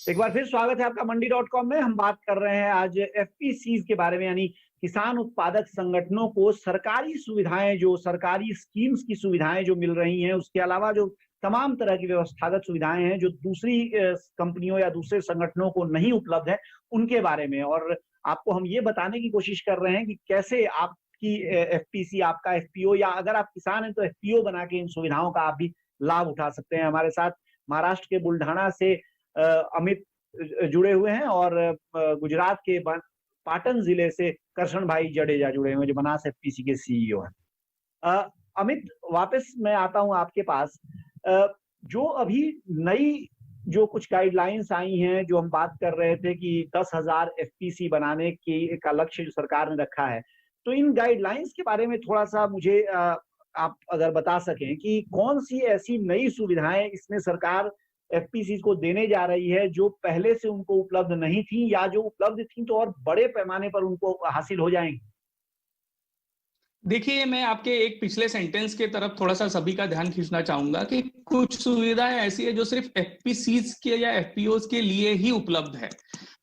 एक बार फिर स्वागत है आपका मंडी.com में। हम बात कर रहे हैं आज एफपीसीज के बारे में, यानी किसान उत्पादक संगठनों को सरकारी सुविधाएं, जो सरकारी स्कीम्स की सुविधाएं जो मिल रही हैं, उसके अलावा जो तमाम तरह की व्यवस्थागत सुविधाएं हैं जो दूसरी कंपनियों या दूसरे संगठनों को नहीं उपलब्ध है, उनके बारे में। और आपको हम ये बताने की कोशिश कर रहे हैं कि कैसे आपकी एफपीसी, आपका एफपीओ, या अगर आप किसान हैं तो एफपीओ बना के इन सुविधाओं का आप भी लाभ उठा सकते हैं। हमारे साथ महाराष्ट्र के बुल्ढाना से अमित जुड़े हुए हैं और गुजरात के पाटन जिले से करशन भाई जडेजा जुड़े हुए हैं, जो बनास एफपीसी के सीईओ हैं। अमित, वापस मैं आता हूं आपके पास। जो अभी नई जो कुछ गाइडलाइंस आई हैं, जो हम बात कर रहे थे कि 10,000 एफपीसी बनाने की का लक्ष्य जो सरकार ने रखा है, तो इन गाइडलाइंस के बारे में थोड़ा सा मुझे आप अगर बता सकें कि कौन सी ऐसी नई सुविधाएं इसमें सरकार एफपीसी को देने जा रही है जो पहले से उनको उपलब्ध नहीं थी, या जो उपलब्ध थी तो और बड़े पैमाने पर उनको हासिल हो जाएंगी। देखिए, मैं आपके एक पिछले सेंटेंस के तरफ थोड़ा सा सभी का ध्यान खींचना चाहूंगा कि कुछ सुविधाएं ऐसी है जो सिर्फ एफपीसीज के या एफपीओज के लिए ही उपलब्ध है।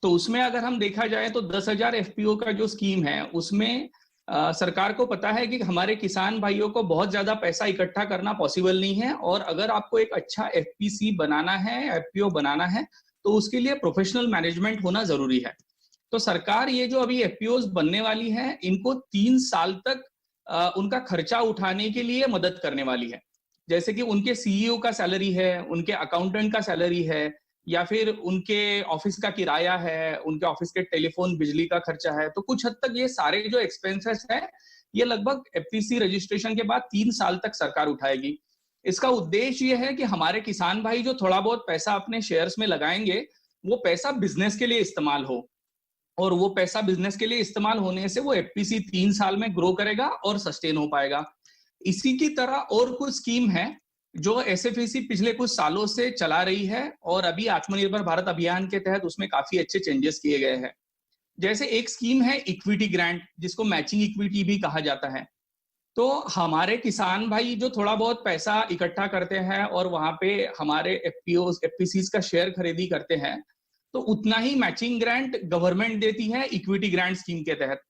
तो उसमें अगर हम देखा जाए तो 10,000 एफपीओ का जो स्कीम है उसमें सरकार को पता है कि हमारे किसान भाइयों को बहुत ज्यादा पैसा इकट्ठा करना पॉसिबल नहीं है, और अगर आपको एक अच्छा एफपीसी बनाना है, एफपीओ बनाना है, तो उसके लिए प्रोफेशनल मैनेजमेंट होना जरूरी है। तो सरकार ये जो अभी एफपीओज बनने वाली है, इनको 3 साल तक उनका खर्चा उठाने के लिए मदद करने वाली है। जैसे कि उनके सीईओ का सैलरी है, उनके अकाउंटेंट का सैलरी है, या फिर उनके ऑफिस का किराया है, उनके ऑफिस के टेलीफोन, बिजली का खर्चा है। तो कुछ हद तक ये सारे जो एक्सपेंसेस है, ये लगभग एफपीसी रजिस्ट्रेशन के बाद 3 साल तक सरकार उठाएगी। इसका उद्देश्य ये है कि हमारे किसान भाई जो थोड़ा बहुत पैसा अपने शेयर्स में लगाएंगे, वो पैसा बिजनेस के लिए इस्तेमाल हो, और वो पैसा बिजनेस के लिए इस्तेमाल होने से वो एफपीसी 3 साल में ग्रो करेगा और सस्टेन हो पाएगा। इसी की तरह और कुछ स्कीम है जो एसएफएसी पिछले कुछ सालों से चला रही है, और अभी आत्मनिर्भर भारत अभियान के तहत उसमें काफी अच्छे चेंजेस किए गए हैं। जैसे एक स्कीम है इक्विटी ग्रांट, जिसको मैचिंग इक्विटी भी कहा जाता है। तो हमारे किसान भाई जो थोड़ा बहुत पैसा इकट्ठा करते हैं और वहां पे हमारे एफपीओज, एफपीसीज का शेयर खरीदी करते हैं, तो उतना ही मैचिंग ग्रांट गवर्नमेंट देती है इक्विटी ग्रांट स्कीम के तहत।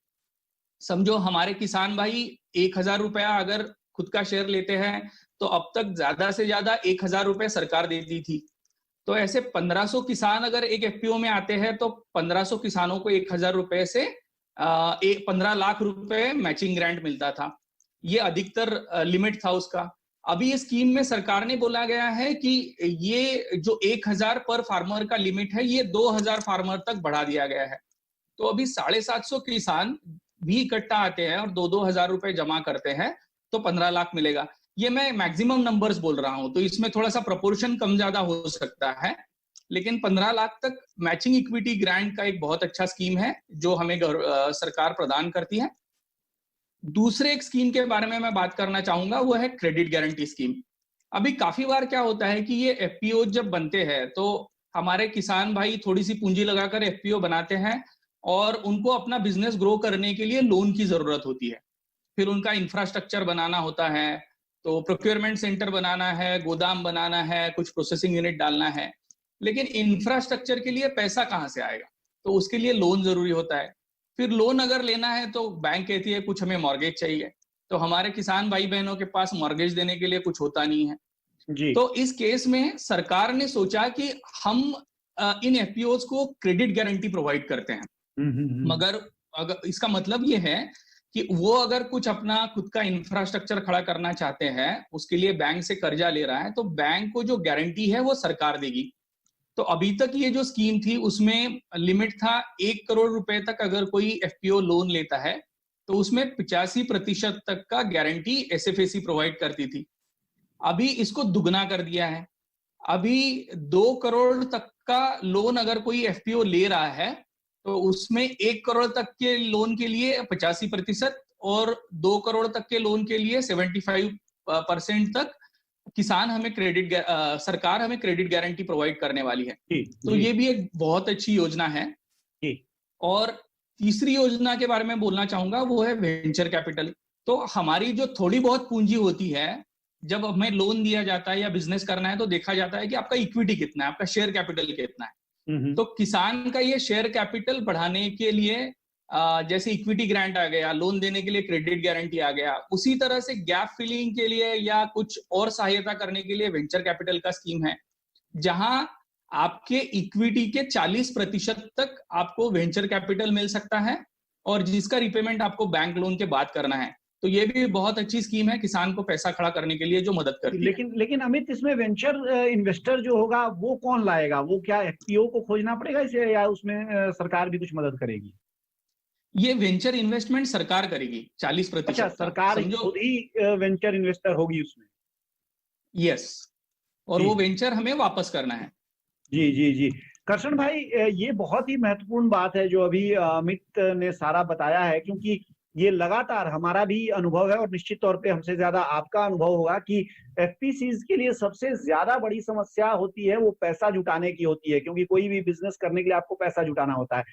समझो हमारे किसान भाई 1,000 रुपया अगर खुद का शेयर लेते हैं, तो अब तक ज्यादा से ज्यादा 1,000 रुपए सरकार देती थी। तो ऐसे 1500 किसान अगर एक एफपीओ में आते हैं, तो 1500 किसानों को 1,000 रुपए से 15 लाख रुपए मैचिंग ग्रांट मिलता था। ये अधिकतर लिमिट था उसका। अभी इस स्कीम में सरकार ने बोला गया है कि ये जो 1,000 पर फार्मर का लिमिट है, ये 2,000 फार्मर तक बढ़ा दिया गया है। तो अभी 750 किसान भी इकट्ठा आते हैं और 2-2 हजार रुपए जमा करते हैं, तो 15 लाख मिलेगा। ये मैं मैक्सिमम नंबर्स बोल रहा हूं, तो इसमें थोड़ा सा प्रोपोर्शन कम ज्यादा हो सकता है, लेकिन 15 लाख तक मैचिंग इक्विटी ग्रांट का एक बहुत अच्छा स्कीम है जो हमें सरकार प्रदान करती है। दूसरे एक स्कीम के बारे में मैं बात करना चाहूंगा, वो है क्रेडिट गारंटी स्कीम। अभी काफी बार क्या होता है कि ये एफपीओ जब बनते हैं, तो हमारे किसान भाई थोड़ी सी पूंजी लगाकर एफपीओ बनाते हैं, और उनको अपना बिजनेस ग्रो करने के लिए लोन की जरूरत होती है। फिर उनका इंफ्रास्ट्रक्चर बनाना होता है, तो प्रोक्योरमेंट सेंटर बनाना है, गोदाम बनाना है, कुछ प्रोसेसिंग यूनिट डालना है। लेकिन इंफ्रास्ट्रक्चर के लिए पैसा कहाँ से आएगा? तो उसके लिए लोन जरूरी होता है। फिर लोन अगर लेना है तो बैंक कहती है कुछ हमें मॉर्गेज चाहिए, तो हमारे किसान भाई बहनों के पास मॉर्गेज देने के लिए कुछ होता नहीं है जी। तो इस केस में सरकार ने सोचा कि हम इन एफपीओज को क्रेडिट गारंटी प्रोवाइड करते हैं। मगर अगर इसका मतलब ये है कि वो अगर कुछ अपना खुद का इंफ्रास्ट्रक्चर खड़ा करना चाहते हैं, उसके लिए बैंक से कर्जा ले रहा है, तो बैंक को जो गारंटी है वो सरकार देगी। तो अभी तक ये जो स्कीम थी उसमें लिमिट था 1 करोड़ रुपए तक अगर कोई एफपीओ लोन लेता है, तो उसमें 85% तक का गारंटी एसएफएसी प्रोवाइड करती थी। अभी इसको दुगना कर दिया है। अभी 2 करोड़ तक का लोन अगर कोई एफपीओ ले रहा है, तो उसमें 1 करोड़ तक के लोन के लिए 85% और 2 करोड़ तक के लोन के लिए 75% तक किसान हमें सरकार हमें क्रेडिट गारंटी प्रोवाइड करने वाली है। तो ये भी एक बहुत अच्छी योजना है। और तीसरी योजना के बारे में बोलना चाहूंगा, वो है वेंचर कैपिटल। तो हमारी जो थोड़ी बहुत पूंजी होती है, जब हमें लोन दिया जाता है या बिजनेस करना है, तो देखा जाता है कि आपका इक्विटी कितना है, आपका शेयर कैपिटल कितना है। तो किसान का ये शेयर कैपिटल बढ़ाने के लिए जैसे इक्विटी ग्रांट आ गया, लोन देने के लिए क्रेडिट गारंटी आ गया, उसी तरह से गैप फिलिंग के लिए या कुछ और सहायता करने के लिए वेंचर कैपिटल का स्कीम है, जहां आपके इक्विटी के 40% तक आपको वेंचर कैपिटल मिल सकता है और जिसका रिपेमेंट आपको बैंक लोन के बाद करना है। तो ये भी बहुत अच्छी स्कीम है किसान को पैसा खड़ा करने के लिए, जो मदद करती है। लेकिन अमित, इसमें वेंचर इन्वेस्टर जो होगा वो कौन लाएगा? वो क्या एफपीओ को खोजना पड़ेगा इसे, या उसमें सरकार भी कुछ मदद करेगी? ये वेंचर इन्वेस्टमेंट सरकार करेगी 40%। अच्छा, सरकार खुद ही वेंचर इन्वेस्टर होगी उसमें? यस, और वो वेंचर हमें वापस करना है। जी जी जी। करशन भाई, ये बहुत ही महत्वपूर्ण बात है जो अभी अमित ने सारा बताया है, क्योंकि ये लगातार हमारा भी अनुभव है और निश्चित तौर पे हमसे ज्यादा आपका अनुभव होगा कि एफपीसीज के लिए सबसे ज्यादा बड़ी समस्या होती है वो पैसा जुटाने की होती है, क्योंकि कोई भी बिजनेस करने के लिए आपको पैसा जुटाना होता है।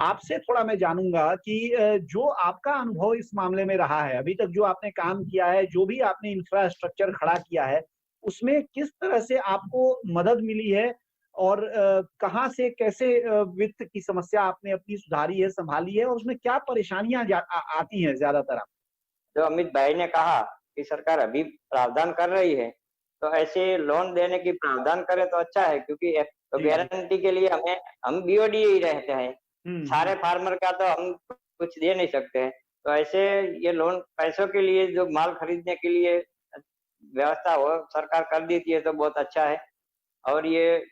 आपसे थोड़ा मैं जानूंगा कि जो आपका अनुभव इस मामले में रहा है, अभी तक जो आपने काम किया है, जो भी आपने इंफ्रास्ट्रक्चर खड़ा किया है, उसमें किस तरह से आपको मदद मिली है और कहाँ से कैसे वित्त की समस्या आपने अपनी सुधारी है, संभाली है, और उसमें क्या परेशानियां आती हैं ज्यादातर? जो अमित भाई ने कहा कि सरकार अभी प्रावधान कर रही है, तो ऐसे लोन देने की प्रावधान करे तो अच्छा है, क्योंकि गारंटी के लिए हम बीओडी ही रहते हैं। सारे फार्मर का तो हम कुछ दे नहीं सकते हैं, तो ऐसे ये लोन पैसों के लिए जो माल खरीदने के लिए व्यवस्था हो सरकार कर देती है तो बहुत अच्छा है। और ये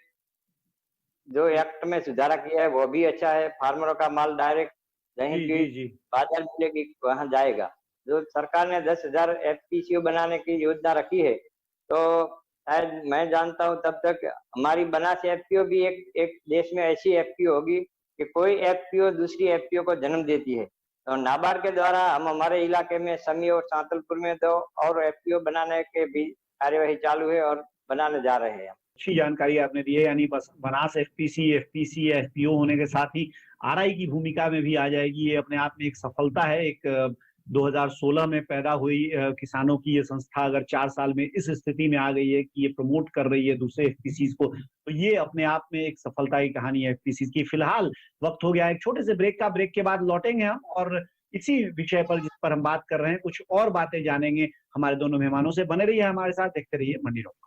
जो एक्ट में सुधारा किया है वो भी अच्छा है। फार्मरों का माल डायरेक्ट कहीं की बाजार मिलेगी वहां जाएगा। जो सरकार ने 10,000 एफपीसीओ बनाने की योजना रखी है, तो शायद मैं जानता हूं तब तक हमारी बनास एफपीओ भी एक देश में ऐसी एफपीओ होगी कि कोई एफपीओ दूसरी एफपीओ को जन्म देती है। तो नाबार्ड के द्वारा हम हमारे इलाके में समी और सांतलपुर में तो और एफपीओ बनाने के भी कार्यवाही चालू है और बनाने जा रहे हैं। अच्छी जानकारी आपने दी है, यानी बस बनास एफपीसी एफपीओ होने के साथ ही आरआई की भूमिका में भी आ जाएगी। ये अपने आप में एक सफलता है। एक 2016 में पैदा हुई किसानों की ये संस्था अगर 4 साल में इस स्थिति में आ गई है कि ये प्रमोट कर रही है दूसरे एफपीसीज को, तो ये अपने आप में एक सफलता की कहानी है एफपीसीज की। फिलहाल वक्त हो गया एक छोटे से ब्रेक का। ब्रेक के बाद लौटेंगे हम और इसी विषय पर जिस पर हम बात कर रहे हैं कुछ और बातें जानेंगे हमारे दोनों मेहमानों से। बने रहिए हमारे साथ, देखते रहिए मंडी डॉट कॉम।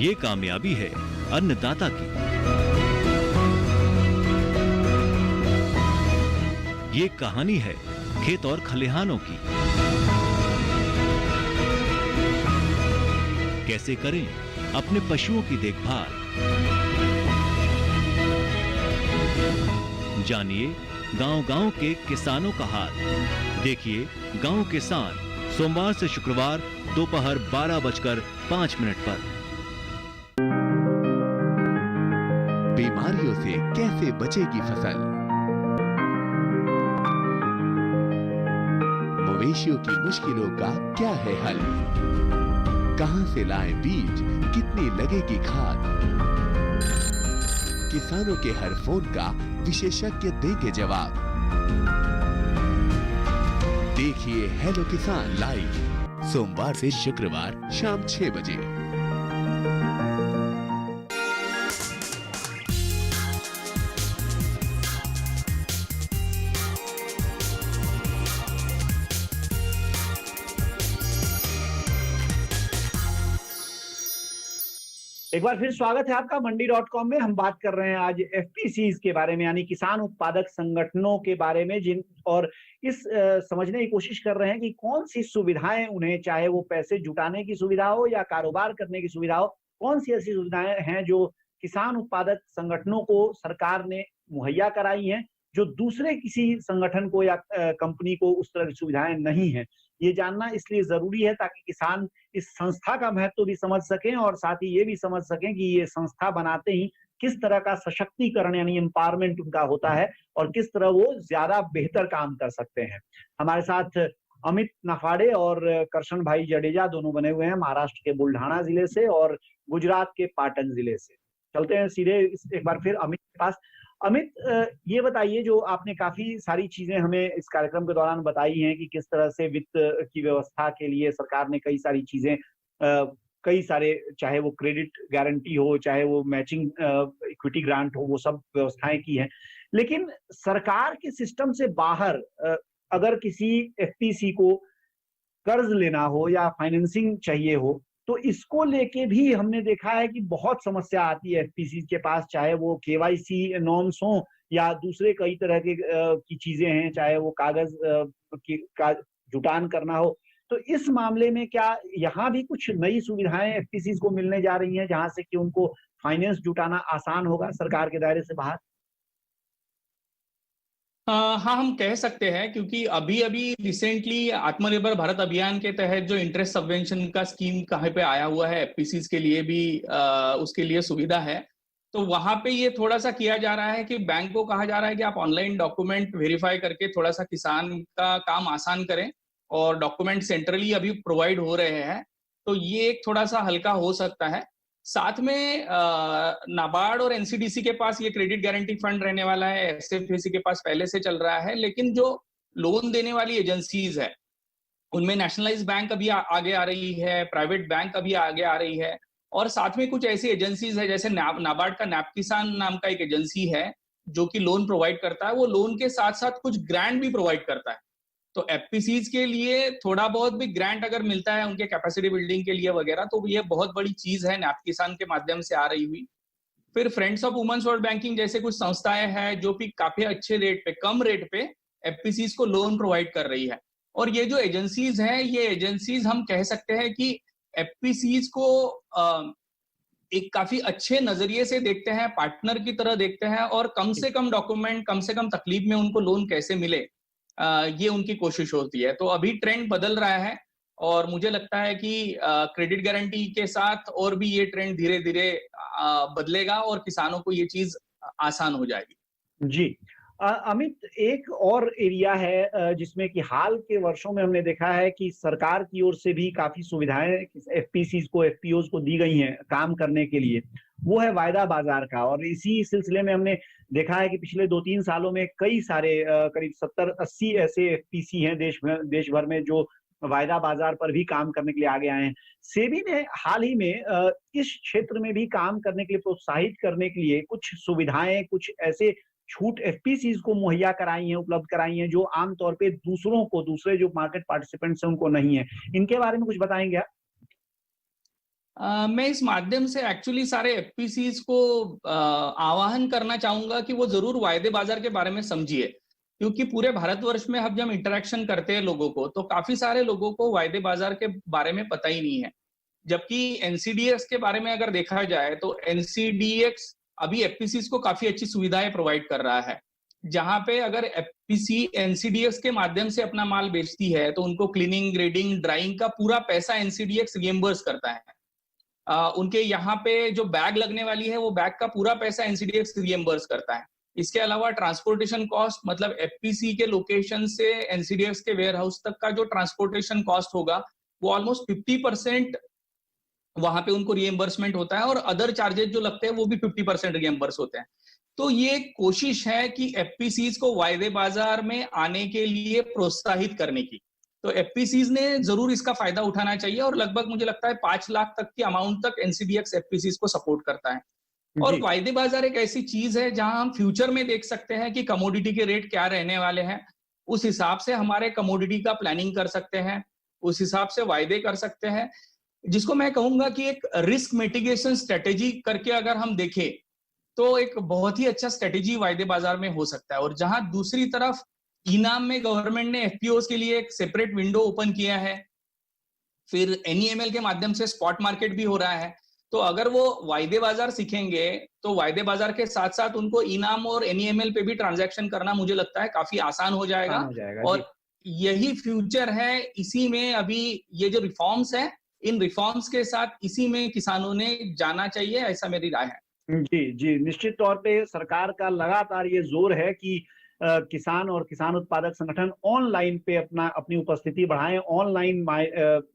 ये कामयाबी है अन्नदाता की, ये कहानी है खेत और खलिहानों की। कैसे करें अपने पशुओं की देखभाल, जानिए गांव-गांव के किसानों का हाल। देखिए गांव किसान सोमवार से शुक्रवार दोपहर 12:05 पर। बीमारियों से कैसे बचेगी फसल, मवेशियों की मुश्किलों का क्या है हल, कहां से लाएं बीज, कितनी लगेगी खाद, किसानों के हर फोन का विशेषज्ञ देंगे जवाब। देखिए हेलो किसान लाइव सोमवार से शुक्रवार शाम 6 बजे। एक बार फिर स्वागत है आपका मंडी .com में। हम बात कर रहे हैं आज एफपीसीज के बारे में, यानी किसान उत्पादक संगठनों के बारे में, जिन और इस समझने की कोशिश कर रहे हैं कि कौन सी सुविधाएं उन्हें, चाहे वो पैसे जुटाने की सुविधा हो या कारोबार करने की सुविधा हो, कौन सी ऐसी सुविधाएं हैं जो किसान उत्पादक संगठनों को सरकार ने मुहैया कराई हैं, जो दूसरे किसी संगठन को या कंपनी को उस तरह की सुविधाएं नहीं है। ये जानना इसलिए जरूरी है ताकि किसान इस संस्था का महत्व भी समझ सकें और साथ ही ये भी समझ सकें कि ये संस्था बनाते ही किस तरह का सशक्तिकरण यानी एम्पावरमेंट उनका होता है और किस तरह वो ज्यादा बेहतर काम कर सकते हैं। हमारे साथ अमित नाफाड़े और करशन भाई जडेजा दोनों बने हुए हैं, महाराष्ट्र के बुल्ढाना जिले से और गुजरात के पाटन जिले से। चलते हैं सीधे एक बार फिर अमित के पास। अमित, ये बताइए, जो आपने काफी सारी चीजें हमें इस कार्यक्रम के दौरान बताई हैं कि किस तरह से वित्त की व्यवस्था के लिए सरकार ने कई सारी चीजें, कई सारे, चाहे वो क्रेडिट गारंटी हो, चाहे वो मैचिंग इक्विटी ग्रांट हो, वो सब व्यवस्थाएं की हैं। लेकिन सरकार के सिस्टम से बाहर अगर किसी एफपीसी को कर्ज लेना हो या फाइनेंसिंग चाहिए हो, तो इसको लेके भी हमने देखा है कि बहुत समस्या आती है एफपीसी के पास, चाहे वो केवाईसी नॉर्म्स हो या दूसरे कई तरह के की चीजें हैं, चाहे वो कागज का जुटान करना हो। तो इस मामले में क्या यहाँ भी कुछ नई सुविधाएं एफपीसी को मिलने जा रही हैं, जहां से कि उनको फाइनेंस जुटाना आसान होगा सरकार के दायरे से बाहर? हाँ, हम कह सकते हैं, क्योंकि अभी अभी रिसेंटली आत्मनिर्भर भारत अभियान के तहत जो इंटरेस्ट सबवेंशन का स्कीम कहीं पे आया हुआ है, एफपीसीज के लिए भी उसके लिए सुविधा है। तो वहां पे ये थोड़ा सा किया जा रहा है कि बैंक को कहा जा रहा है कि आप ऑनलाइन डॉक्यूमेंट वेरीफाई करके थोड़ा सा किसान का काम आसान करें, और डॉक्यूमेंट सेंट्रली अभी प्रोवाइड हो रहे हैं, तो ये एक थोड़ा सा हल्का हो सकता है। साथ में नाबार्ड और एनसीडीसी के पास ये क्रेडिट गारंटी फंड रहने वाला है, एसएफएसी के पास पहले से चल रहा है, लेकिन जो लोन देने वाली एजेंसीज है उनमें नेशनलाइज्ड बैंक अभी आगे आ रही है, प्राइवेट बैंक अभी आगे आ रही है, और साथ में कुछ ऐसी एजेंसीज है जैसे नाबार्ड का नैप किसान नाम का एक एजेंसी है जो कि लोन प्रोवाइड करता है। वो लोन के साथ साथ कुछ ग्रांट भी प्रोवाइड करता है। तो एफपीसीज के लिए थोड़ा बहुत भी ग्रांट अगर मिलता है उनके कैपेसिटी बिल्डिंग के लिए वगैरह, तो ये बहुत बड़ी चीज है नैप किसान के माध्यम से आ रही हुई। फिर Friends of Women's World Banking जैसे कुछ संस्थाएं हैं जो कि काफी अच्छे रेट पे, कम रेट पे एफपीसीज को लोन प्रोवाइड कर रही है। और ये जो एजेंसीज हैं, ये एजेंसीज हम कह सकते हैं कि एफपीसीज को एक काफी अच्छे नजरिए से देखते हैं, पार्टनर की तरह देखते हैं, और कम से कम डॉक्यूमेंट, कम से कम तकलीफ में उनको लोन कैसे मिले, ये उनकी कोशिश होती है। तो अभी ट्रेंड बदल रहा है, और मुझे लगता है कि क्रेडिट गारंटी के साथ और भी ये ट्रेंड धीरे धीरे बदलेगा और किसानों को ये चीज आसान हो जाएगी। जी अमित, एक और एरिया है जिसमें कि हाल के वर्षों में हमने देखा है कि सरकार की ओर से भी काफी सुविधाएं एफपीसीज को, एफपीओज को दी गई हैं काम करने के लिए, वो है वायदा बाजार का। और इसी सिलसिले में हमने देखा है कि पिछले 2-3 सालों में कई सारे करीब 70-80 ऐसे एफपीसी हैं देश भर में जो वायदा बाजार पर भी काम करने के लिए आगे आए हैं। सेबी ने हाल ही में इस क्षेत्र में भी काम करने के लिए, प्रोत्साहित करने के लिए कुछ सुविधाएं, कुछ ऐसे छूट एफपीसीज को मुहैया कराई हैं, उपलब्ध कराई हैं, जो आमतौर पे दूसरे जो मार्केट पार्टिसिपेंट्स हैं उनको नहीं है। इनके बारे में कुछ बताएंगे आप? मैं इस माध्यम से एक्चुअली सारे एफपीसीज को आह्वान करना चाहूंगा कि वो जरूर वायदे बाजार के बारे में समझिए, क्योंकि पूरे भारतवर्ष में अब जब इंटरेक्शन करते हैं लोगों को, तो काफी सारे लोगों को वायदे बाजार के बारे में पता ही नहीं है। जबकि एनसीडीएक्स के बारे में अगर देखा जाए तो एनसीडीएक्स अभी एफपीसीज को काफी अच्छी सुविधाएं प्रोवाइड कर रहा है, जहां पे अगर एफपीसी एनसीडीएक्स के माध्यम से अपना माल बेचती है तो उनको क्लीनिंग, ग्रेडिंग, ड्राइंग का पूरा पैसा एनसीडीएक्स रिएम्बर्स करता है। उनके यहाँ पे जो बैग लगने वाली है, वो बैग का पूरा पैसा एनसीडीएक्स रिएम्बर्स करता है। इसके अलावा ट्रांसपोर्टेशन कॉस्ट, मतलब एफपीसी के लोकेशन से एनसीडीएक्स के वेयर हाउस तक का जो ट्रांसपोर्टेशन कॉस्ट होगा, वो ऑलमोस्ट 50% वहां पे उनको रिएम्बर्समेंट होता है, और अदर चार्जेस जो लगते हैं वो भी 50% रिएम्बर्स होते हैं। तो ये कोशिश है कि एफपीसीज को वायदे बाजार में आने के लिए प्रोत्साहित करने की। तो एफपीसीज ने जरूर इसका फायदा उठाना चाहिए, और लगभग मुझे लगता है 5 लाख तक की अमाउंट तक एनसीडीएक्स एफपीसीज को सपोर्ट करता है। और वायदे बाजार एक ऐसी चीज है जहां हम फ्यूचर में देख सकते हैं कि कमोडिटी के रेट क्या रहने वाले हैं, उस हिसाब से हमारे कमोडिटी का प्लानिंग कर सकते हैं, उस हिसाब से वायदे कर सकते हैं, जिसको मैं कहूंगा कि एक रिस्क मिटिगेशन स्ट्रेटेजी करके अगर हम देखें तो एक बहुत ही अच्छा स्ट्रेटेजी वायदे बाजार में हो सकता है। और जहां दूसरी तरफ इनाम में गवर्नमेंट ने एफपीओज के लिए एक सेपरेट विंडो ओपन किया है, फिर एनईएमएल के माध्यम से स्पॉट मार्केट भी हो रहा है। तो अगर वो वायदे बाजार सीखेंगे तो वायदे बाजार के साथ साथ उनको इनाम और एनईएमएल पे भी ट्रांजैक्शन करना मुझे लगता है काफी आसान हो जाएगा। और यही फ्यूचर है। इसी में अभी ये जो रिफॉर्म्स है, इन रिफॉर्म्स के साथ इसी में किसानों ने जाना चाहिए, ऐसा मेरी राय है। जी, निश्चित तौर पे सरकार का लगातार ये जोर है कि किसान और किसान उत्पादक संगठन ऑनलाइन पे अपनी उपस्थिति बढ़ाएं, ऑनलाइन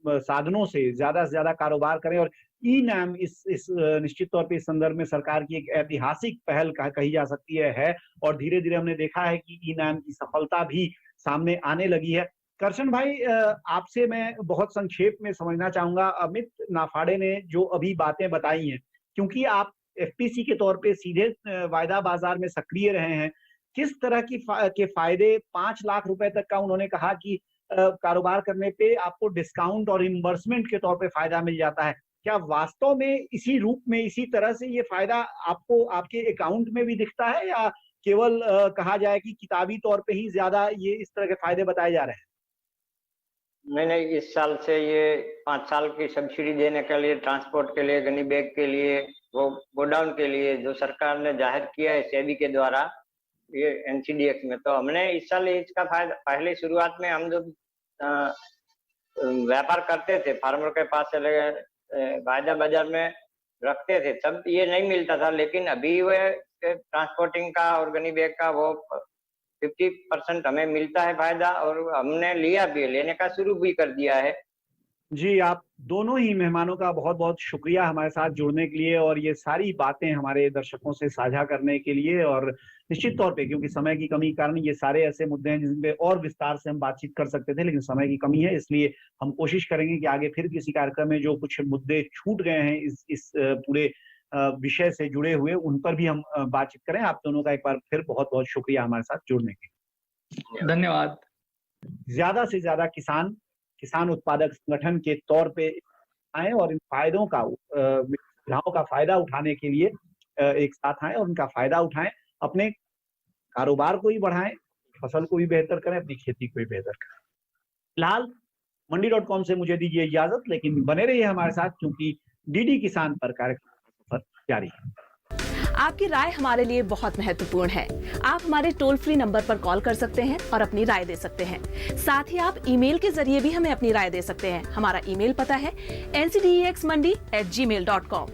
साधनों से ज्यादा कारोबार करें। और ई नाम इस निश्चित तौर पे इस संदर्भ में सरकार की एक ऐतिहासिक पहल कही जा सकती है। और धीरे धीरे हमने देखा है कि ई नाम की सफलता भी सामने आने लगी है। करशन भाई, आपसे मैं बहुत संक्षेप में समझना चाहूंगा, अमित नाफाड़े ने जो अभी बातें बताई हैं, क्योंकि आप एफपीसी के तौर पे सीधे वायदा बाजार में सक्रिय रहे हैं, किस तरह के फायदे 5 लाख रुपए तक का उन्होंने कहा कि कारोबार करने पे आपको डिस्काउंट और रिम्बर्समेंट के तौर पे फायदा मिल जाता है। क्या वास्तव में इसी रूप में, इसी तरह से ये फायदा आपको आपके अकाउंट में भी दिखता है, या केवल कहा जाए कि किताबी तौर पे ही ज्यादा ये इस तरह के फायदे बताए जा रहे हैं? नहीं, इस साल से ये 5 साल की सब्सिडी देने के लिए, ट्रांसपोर्ट के लिए, गनी बैग के लिए, वो गोडाउन के लिए जो सरकार ने जाहिर किया है सेबी के द्वारा, ये एनसीडीएक्स में, तो हमने इस साल इसका फायदा, पहले शुरुआत में हम जो व्यापार करते थे फार्मर के पास से वायदा बाजार में रखते थे, तब ये नहीं मिलता था। लेकिन अभी वह ट्रांसपोर्टिंग का और गनी बैग का वो 50% हमें मिलता है फायदा, और हमने लेने का शुरू भी कर दिया है। जी, आप दोनों ही मेहमानों का बहुत बहुत शुक्रिया हमारे साथ जुड़ने के लिए और ये सारी बातें हमारे दर्शकों से साझा करने के लिए। और निश्चित तौर पे, क्योंकि समय की कमी के कारण ये सारे ऐसे मुद्दे हैं जिन पे और विस्तार से हम बातचीत कर सकते थे, लेकिन समय की कमी है, इसलिए हम कोशिश करेंगे कि आगे फिर किसी कार्यक्रम में जो कुछ मुद्दे छूट गए हैं इस पूरे विषय से जुड़े हुए, उन पर भी हम बातचीत करें। आप दोनों का एक बार फिर बहुत बहुत शुक्रिया हमारे साथ जुड़ने के लिए। धन्यवाद। ज्यादा से ज्यादा किसान उत्पादक संगठन के तौर पे आए और इन फायदों का, सुविधाओं का फायदा उठाने के लिए एक साथ आए और उनका फायदा उठाएं, अपने कारोबार को ही बढ़ाएं, फसल को भी बेहतर करें, अपनी खेती को भी बेहतर करें। फिलहाल मंडी.com से मुझे दीजिए इजाजत, लेकिन बने रहिए हमारे साथ, क्योंकि डीडी किसान पर कार्यक्रम जारी है। आपकी राय हमारे लिए बहुत महत्वपूर्ण है। आप हमारे टोल फ्री नंबर पर कॉल कर सकते हैं और अपनी राय दे सकते हैं। साथ ही आप ईमेल के जरिए भी हमें अपनी राय दे सकते हैं। हमारा ईमेल पता है ncdexmandi@gmail.com।